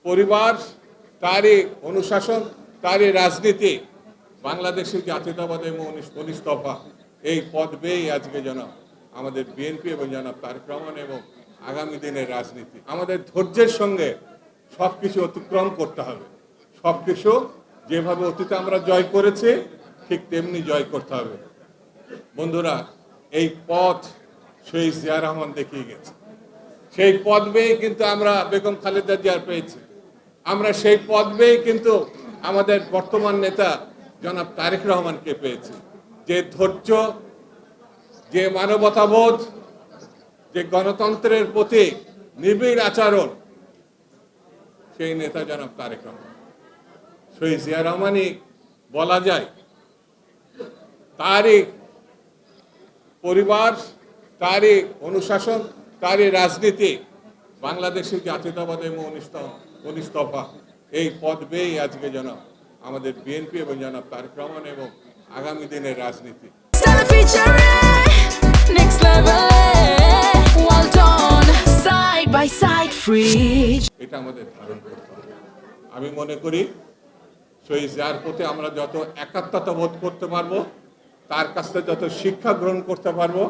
পরিবার, তারই অনুশাসন, তারই রাজনীতি, বাংলাদেশের জাতীয়তাবাদ এবং 19 দফা এই পথ বেয়েই আজকে জনাব আমাদের বিএনপি এবং জনাব তারেক রহমান এবং আগামী দিনের রাজনীতি। আমাদের ধৈর্যের সঙ্গে সব কিছু অতিক্রম করতে হবে। সব কিছু যেভাবে অতীতে আমরা জয় করেছি ঠিক তেমনি জয় করতে হবে। বন্ধুরা, এই পথ শহীদ জিয়া রহমান দেখিয়ে গেছে। সেই পথ বেয়েই কিন্তু আমরা বেগম খালেদা জিয়ার পেয়েছি। আমরা সেই পথ বেয়েই কিন্তু আমাদের বর্তমান নেতা জনাব তারেক রহমানকে পেয়েছি। যে ধৈর্য, যে মানবতাবোধ, যে গণতন্ত্রের প্রতি নিবিড় আচরণ, সেই নেতা জনাব তারেক রহমান। শহীদ জিয়া রহমানই বলা যায়, তারই পরিবার, তারই অনুশাসন, তারই রাজনীতি, বাংলাদেশের জাতীয়তাবাদ এবং 19 দফা এই পথ বেয়েই আজকে জনাব আমাদের বিএনপি এবং জনাব তারেক রহমান এবং আগামী দিনের রাজনীতি। এটা আমাদের ধারণ করতে হবে। আমি মনে করি শহীদ জিয়ার প্রতি আমরা যত একাত্মতা বোধ করতে পারবো, তার কাছ থেকে যত শিক্ষা গ্রহণ করতে পারবো,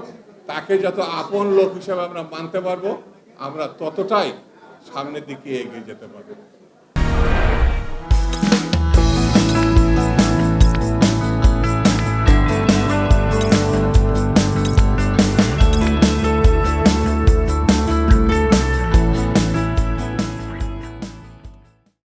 তাকে যত আপন লোক হিসেবে আমরা মানতে পারবো, আমরা ততটাই সামনের দিকে এগিয়ে যেতে পারবো।